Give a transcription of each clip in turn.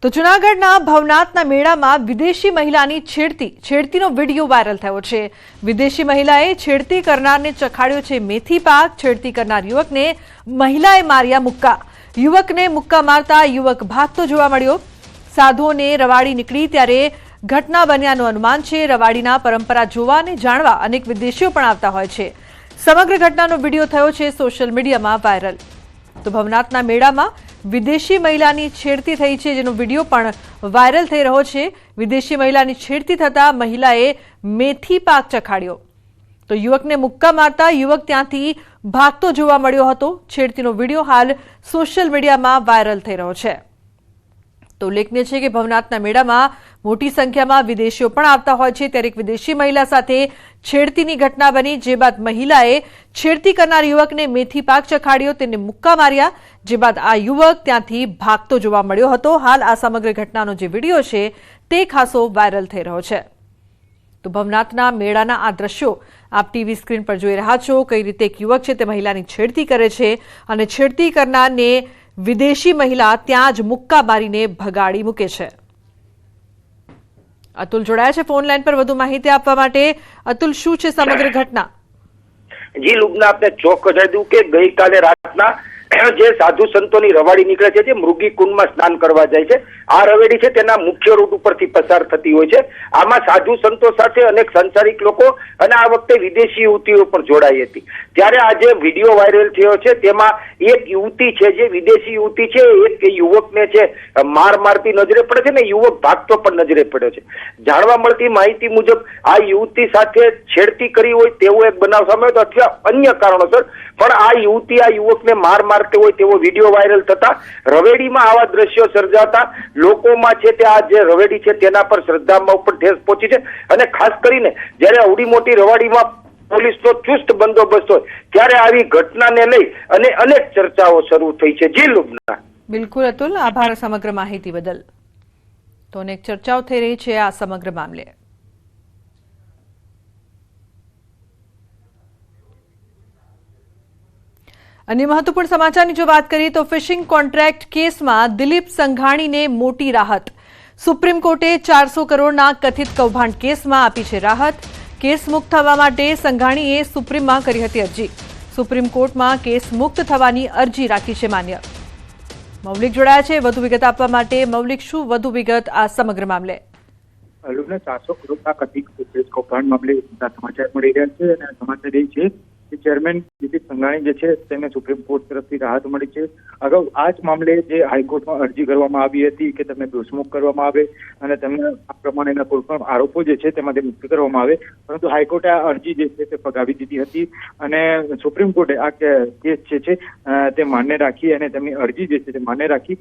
તો જૂનાગઢના ભવનાથના મેળામાં વિદેશી મહિલાની છેડતીનો વિડીયો વાયરલ થયો છે। વિદેશી મહિલાએ છેડતી કરનારને ચખાડ્યો છે મેથી પાક। છેડતી કરનાર યુવકને મહિલાએ માર્યા મુક્કા। યુવકને મુક્કા મારતા યુવક ભાગતો જોવા મળ્યો। સાધુઓને રવાડી નીકળી ત્યારે ઘટના બન્યાનું અનુમાન છે। રવાડીના પરંપરા જોવા અને જાણવા અનેક વિદેશીઓ પણ આવતા હોય છે। સમગ્ર ઘટનાનો વિડીયો થયો છે સોશિયલ મીડિયામાં વાયરલ। તો ભવનાથના મેળામાં વિદેશી મહિલાની છેડતી થઈ છે, જેનો વિડીયો પણ વાયરલ થઈ રહ્યો છે। વિદેશી મહિલાની છેડતી થતા મહિલાએ મેથી પાક ચખાડ્યો તો યુવકને મુક્કા મારતા યુવક ત્યાંથી ભાગતો જોવા મળ્યો હતો। છેડતીનો વિડીયો હાલ સોશિયલ મીડિયામાં વાયરલ થઈ રહ્યો છે। તો ઉલ્લેખનીય છે કે ભવનાથના મેળામાં મોટી સંખ્યામાં વિદેશીઓ પણ આવતા હોય છે, ત્યારે એક વિદેશી મહિલા સાથે છેડતીની ઘટના બની, જે બાદ મહિલાએ છેડતી કરનાર યુવકને મેથી પાક ચખાડ્યો, તેને મુક્કા માર્યા, જે બાદ આ યુવક ત્યાંથી ભાગતો જોવા મળ્યો હતો। હાલ આ સમગ્ર ઘટનાનો જે વિડીયો છે તે ખાસો વાયરલ થઈ રહ્યો છે। તો ભવનાથના મેળાના આ દ્રશ્યો આપ ટીવી સ્ક્રીન પર જોઈ રહ્યા છો। કઈ રીતે એક યુવક છે તે મહિલાની છેડતી કરે છે અને છેડતી કરનારને વિદેશી મહિલા ત્યાં જ મુક્કા મારીને ભગાડી મૂકે છે। અતુલ જોડાયા છે ફોન લાઈન પર વધુ માહિતી આપવા માટે। અતુલ, શું છે સમગ્ર ઘટના? જી લુબના, આપને ચોક્કસ જણાવી દઉં કે ગઈકાલે રાતના જે સાધુ સંતોની રવાડી નીકળે છે, જે મૃગી કુંડમાં સ્નાન કરવા જાય છે, આ રવેડી છે તેના મુખ્ય રૂટ ઉપરથી પસાર થતી હોય છે। આમાં સાધુ સંતો સાથે અનેક સંસારિક લોકો અને આ વખતે વિદેશી યુવતીઓ પણ જોડાઈ હતી। ત્યારે આ જે વિડીયો વાયરલ થયો છે તેમાં એક યુવતી છે, જે વિદેશી યુવતી છે, એક યુવકને છે મારતી નજરે પડે છે ને યુવક ભાગતો પણ નજરે પડ્યો છે। જાણવા મળતી માહિતી મુજબ આ યુવતી સાથે છેડતી કરી હોય તેવો એક બનાવ સામે આવ્યો અથવા અન્ય કારણોસર પણ આ યુવતી આ યુવકને મારતે હોય તેવો વિડીયો વાયરલ થતા રવેડીમાં આવા દ્રશ્યો સર્જાતા લોકોમાં છે તે આ જે રવેડી છે તેના પર શ્રદ્ધામાં ઉપર ઠેસ પહોંચી છે। અને ખાસ કરીને જ્યારે અવડી મોટી રવાડીમાં પોલીસનો ચુસ્ત બંદોબસ્ત હોય ત્યારે આવી ઘટનાને લઈ અને અનેક ચર્ચાઓ શરૂ થઈ છે। જી લુબના। બિલકુલ અતુલ, આભાર સમગ્ર માહિતી બદલ। તો અનેક ચર્ચાઓ થઈ રહી છે આ સમગ્ર મામલે। अन्य महत्वपूर्ण समाचार की बात करिए तो फिशिंग कॉन्ट्रेक्ट केस में दिलीप संघाणी ने मोटी राहत। सुप्रीम कोर्टे 400 करोड़ कथित कौभांड केस में आपी है राहत। केस मुक्त थवा माटे संघाणीए सुप्रीम में करी हती अरजी। सुप्रीम कोर्ट में केस मुक्त थवानी अरजी राखी है मान्य। मौलिक जोड़ाया है वधु विगत आपवा माटे। मौलिक, शुं वधु विगत आ समग्र मामले? 400 करोड़ कथित कौभांड मामले समाचार मળી રહ્યા છે અને સમાચાર એ છે કે ચેરમેન દિલીપ સંઘાણી જે છે તેને સુપ્રીમ કોર્ટ તરફથી રાહત મળી છે। અગાઉ આ જ મામલે જે હાઈકોર્ટમાં અરજી કરવામાં આવી હતી કે તેમને દોષમુક્ત કરવામાં આવે અને તેમને આ પ્રમાણેના કોઈ પણ આરોપો જે છે તેમાંથી મુક્ત કરવામાં આવે, પરંતુ હાઈકોર્ટે આ અરજી જે છે તે ફગાવી દીધી હતી અને સુપ્રીમ કોર્ટે આ કેસ જે છે તે માન્ય રાખી અને તેમની અરજી જે છે તે માન્ય રાખી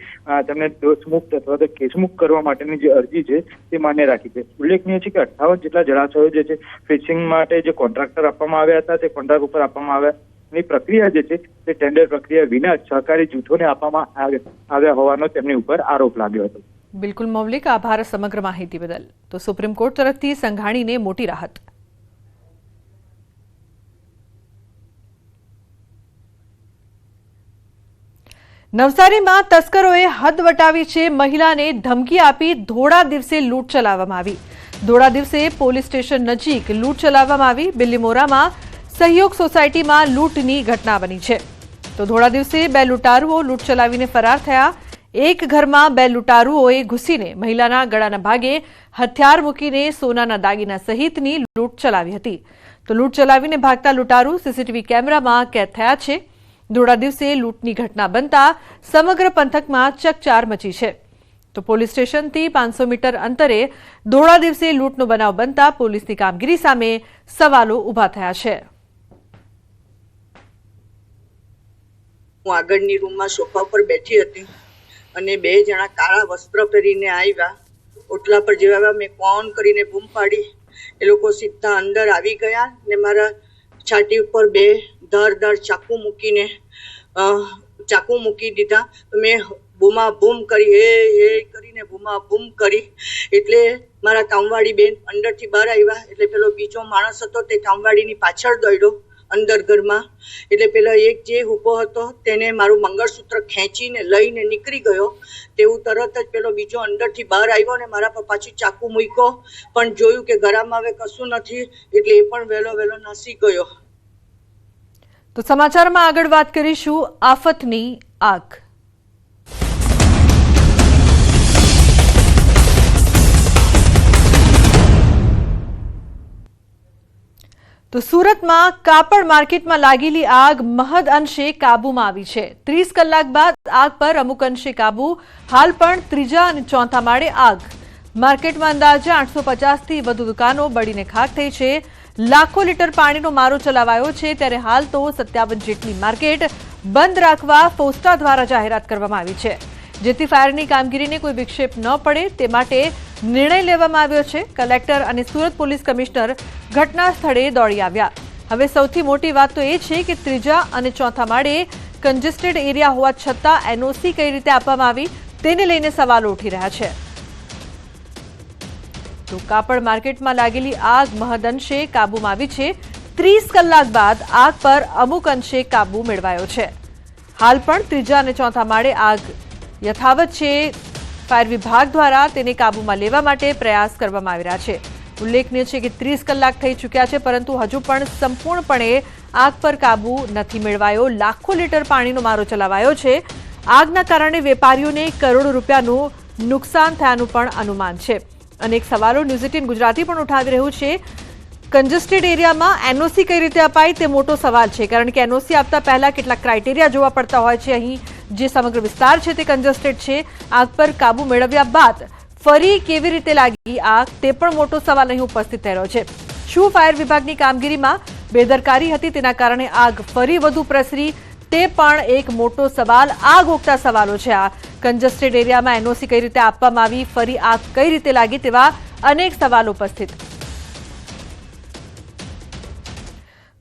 તેમને દોષમુક્ત અથવા તો કેસમુક્ત કરવા માટેની જે અરજી છે તે માન્ય રાખી છે। ઉલ્લેખનીય છે કે 58 જેટલા જળાશયો જે છે ફિશિંગ માટે જે કોન્ટ્રાક્ટર આપવામાં આવ્યા હતા તે કોન્ટ્રાક્ટ ઉપર આપવામાં આવ્યાની પ્રક્રિયા જે છે તે ટેન્ડર પ્રક્રિયા વિના સહકારી જૂથોને આપવામાં આવ્યા હોવાનો તેમની ઉપર આરોપ લાગ્યો હતો। બિલકુલ મૌલિક, આભાર સમગ્ર માહિતી બદલ। તો સુપ્રીમ કોર્ટ તરફથી સંઘાણીને મોટી રાહત। નવસારીમાં તસ્કરોએ હદ વટાવી છે। મહિલાને ધમકી આપી ધોળા દિવસે લૂંટ ચલાવવામાં આવી। ધોળા દિવસે પોલીસ સ્ટેશન નજીક લૂંટ ચલાવવામાં આવી। બિલ્લીમોરામાં સહયોગ સોસાયટીમાં લૂંટની ઘટના બની છે। તો ધોળા દિવસે બે લૂંટારુઓ લૂંટ ચલાવીને ફરાર થયા। એક ઘરમાં બે લૂંટારુઓએ ઘૂસીને મહિલાના ગળાના ભાગે હથિયાર મૂકીને સોનાના દાગીના સહિતની લૂંટ ચલાવી હતી। તો લૂંટ ચલાવીને ભાગતા લૂંટારુ સીસીટીવી કેમેરામાં કેદ થયા છે। ધોળા દિવસે લૂંટની ઘટના બનતા સમગ્ર પંથકમાં ચકચાર મચી છે। તો પોલીસ સ્ટેશનથી 500 મીટર અંતરે ધોળા દિવસે લૂંટનો બનાવ બનતા પોલીસની કામગીરી સામે સવાલો ઉભા થયા છે। હું આગળની રૂમમાં સોફા પર બેઠી હતી અને બે જણા કાળા વસ્ત્ર પહેરીને આવ્યા। ઓટલા પર જેવા મેં કોણ કરીને બૂમ પાડી, એ લોકો સીધા અંદર આવી ગયા ને મારા છાતી ઉપર બે ધારદાર ચાકુ મૂકી દીધા। મેં બૂમા બૂમ કરી, હે કરીને બૂમા બૂમ કરી એટલે મારા કામવાળી બેન અંદરથી બહાર આવ્યા। એટલે પેલો બીજો માણસ હતો તે કામવાળીની પાછળ દોડ્યો, અંદર ઘરમાં. એટલે પેલા એક જે ઊભો હતો તેને મારું મંગળસૂત્ર ખેંચીને લઈને નીકળી ગયો, તેવું તરત જ પેલો બીજો અંદરથી બહાર આવ્યો ને મારા પર પાછી ચાકુ મૂક્યો, પણ જોયું કે ગળામાં હવે કશું નથી એટલે એ પણ વહેલો નાસી ગયો. તો સમાચારમાં આગળ વાત કરીશું આફતની આગ. તો સુરતમાં કાપડ માર્કેટમાં લાગેલી આગ મહદ અંશે કાબૂમાં આવી છે. 30 કલાક બાદ આગ પર અમુક અંશે કાબુ. હાલ પણ ત્રીજા અને ચોથા માળે આગ. માર્કેટમાં અંદાજે 850 થી વધુ દુકાનો બળીને ખાખ થઈ છે. લાખો લીટર પાણીનો મારો ચલાવાયો છે, ત્યારે હાલ તો 57 જેટલી માર્કેટ બંધ રાખવા ફોસ્ટા દ્વારા જાહેરાત કરવામાં આવી છે, જેથી ફાયરની કામગીરીને કોઈ વિક્ષેપ ન પડે તે માટે નિર્ણય લેવામાં આવ્યો છે. કલેક્ટર અને સુરત પોલીસ કમિશનર ઘટના સ્થળે દોડી આવ્યા. હવે સૌથી મોટી વાત તો એ છે કે ત્રીજા અને ચોથા માળે કન્જેસ્ટેડ એરિયા હોવા છતાં એનઓસી કઈ રીતે આપવામાં આવી તેને લઈને સવાલો ઉઠી રહ્યા છે. તો કાપડ માર્કેટમાં લાગેલી આગ મહદ અંશે કાબૂમાં આવી છે. 30 કલાક બાદ આગ પર અમુક અંશે કાબુ મેળવાયો છે. હાલ પણ ત્રીજા અને ચોથા માળે આગ યથાવત છે. ફાયર વિભાગ દ્વારા તેને કાબૂમાં લેવા માટે પ્રયાસ કરવામાં આવી રહ્યા છે. ઉલ્લેખનીય છે કે 30 કલાક થઈ ચૂક્યા છે, પરંતુ હજુ પણ સંપૂર્ણપણે આગ પર કાબુ નથી મેળવાયો. લાખો લીટર પાણીનો મારો ચલાવાયો છે. આગના કારણે વેપારીઓને કરોડો રૂપિયાનું નુકસાન થયાનું પણ અનુમાન છે. અનેક સવાલો ન્યૂઝ 18 ગુજરાતી પણ ઉઠાવી રહ્યું છે. કન્જેસ્ટેડ એરિયામાં એનઓસી કઈ રીતે અપાય તે મોટો સવાલ છે, કારણ કે એનઓસી આપતા પહેલા કેટલાક ક્રાઇટેરિયા જોવા પડતા હોય છે. અહીં જે સમગ્ર વિસ્તાર છે તે કન્જેસ્ટેડ છે. આગ પર કાબુ મેળવ્યા બાદ ફરી કેવી રીતે લાગી આગ તે પણ મોટો સવાલ અહીં ઉપસ્થિત થઈ રહ્યો છે. શું ફાયર વિભાગની કામગીરીમાં બેદરકારી હતી તેના કારણે આગ ફરી વધુ પ્રસરી તે પણ એક મોટો સવાલ. આગ ઓકતા સવાલો છે. આ કન્જેસ્ટેડ એરિયામાં એનઓસી કઈ રીતે આપવામાં આવી, ફરી આગ કઈ રીતે લાગી તેવા અનેક સવાલો ઉપસ્થિત.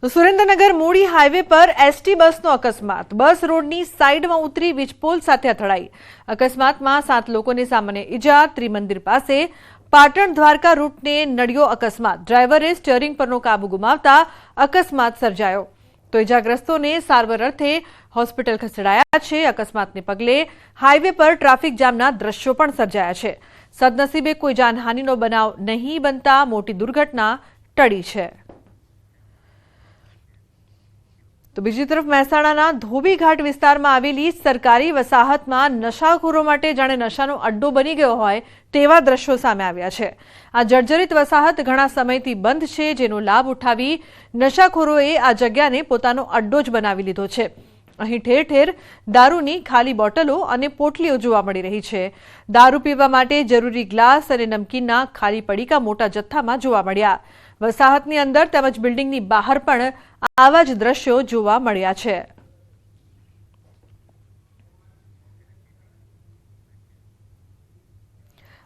તો સુરેન્દ્રનગર મૂળી હાઈવે પર એસટી બસનો અકસ્માત. બસ રોડની સાઈડમાં ઉતરી વીજપોલ સાથે અથડાઈ. અકસ્માતમાં 7 લોકોને સામાન્ય ઈજા. ત્રિમંદિર પાસે પાટણ દ્વારકા રૂટને નડ્યો અકસ્માત. ડ્રાઈવરે સ્ટીયરિંગ પરનો કાબુ ગુમાવતા અકસ્માત સર્જાયો. તો ઈજાગ્રસ્તોને સારવાર અર્થે હોસ્પિટલ ખસેડાયા છે. અકસ્માતને પગલે હાઈવે પર ટ્રાફિક જામના દ્રશ્યો પણ સર્જાયા છે. સદનસીબે કોઈ જાનહાનિનો બનાવ નહીં બનતા મોટી દુર્ઘટના ટળી છે. તો બીજી તરફ મહેસાણાના ધોબીઘાટ વિસ્તારમાં આવેલી સરકારી વસાહતમાં નશાખોરો માટે જાણે નશાનો અડ્ડો બની ગયો હોય તેવા દ્રશ્યો સામે આવ્યા છે. આ જર્જરિત વસાહત ઘણા સમયથી બંધ છે, જેનો લાભ ઉઠાવી નશાખોરોએ આ જગ્યાને પોતાનો અડ્ડો જ બનાવી લીધો છે. અહીં ઠેર ઠેર દારૂની ખાલી બોટલો અને પોટલીઓ જોવા મળી રહી છે. દારૂ પીવા માટે જરૂરી ગ્લાસ અને નમકીનના ખાલી પડીકા મોટા જથ્થામાં જોવા મળ્યા. વસાહતની અંદર તેમજ બિલ્ડિંગની બહાર પણ આવા જ દ્રશ્યો જોવા મળ્યા છે.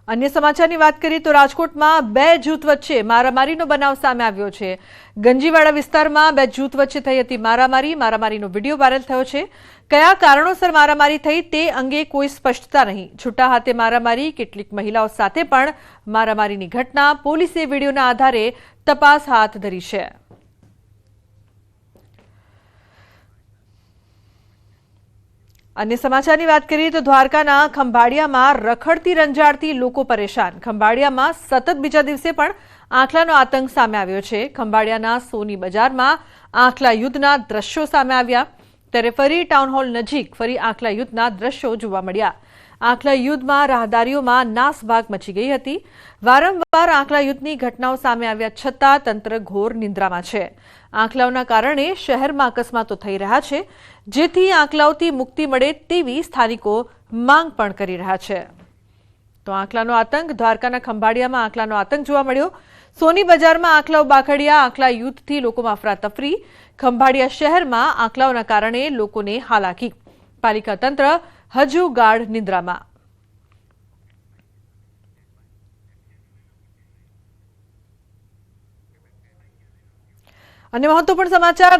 અન્ય સમાચારની વાત કરીએ તો રાજકોટમાં 2 જૂથ વચ્ચે મારામારીનો બનાવ સામે આવ્યો છે. ગંજીવાડા વિસ્તારમાં 2 જૂથ વચ્ચે થઈ હતી મારામારીનો વિડીયો વાયરલ થયો છે. કયા કારણોસર મારામારી થઈ તે અંગે કોઈ સ્પષ્ટતા નહીં. છૂટા હાથે મારામારી, કેટલીક મહિલાઓ સાથે પણ મારામારીની ઘટના. પોલીસે વિડીયોના આધારે તપાસ હાથ ધરી છે. અન્ય સમાચારની વાત કરીએ તો દ્વારકાના ખંભાળિયામાં રખડતી રંજાડતી લોકો પરેશાન. ખંભાળિયામાં સતત બીજા દિવસે પણ આંખલાનો આતંક સામે આવ્યો છે. ખંભાળિયાના સોની બજારમાં આંખલા યુદ્ધના દ્રશ્યો સામે આવ્યા, ત્યારે ફરી ટાઉનહોલ નજીક ફરી આંખલા યુદ્ધના દ્રશ્યો જોવા મળ્યા. આંખલા યુદ્ધમાં રાહદારીઓમાં નાસભાગ મચી ગઈ હતી. વારંવાર આંખલા યુદ્ધની ઘટનાઓ સામે આવ્યા છતાં તંત્ર ઘોર નિંદ્રામાં છે. આંખલાઓના કારણે શહેરમાં અકસ્માતો થઈ રહ્યા છે, જેથી આંખલાઓથી મુક્તિ મળે તેવી સ્થાનિકો માંગ પણ કરી રહ્યા છે. તો આંખલાનો આતંક. દ્વારકાના ખંભાળિયામાં આંખલાનો આતંક જોવા મળ્યો. સોની બજારમાં આંખલાઓ બાખડ્યા. આંખલા યુદ્ધથી લોકોમાં અફરાતફરી. ખંભાળિયા શહેરમાં આંખલાઓના કારણે લોકોને હાલાકી. પાલિકા તંત્ર હજુ ગાઢ નિંદ્રામાં. અને મહત્વપૂર્ણ સમાચાર.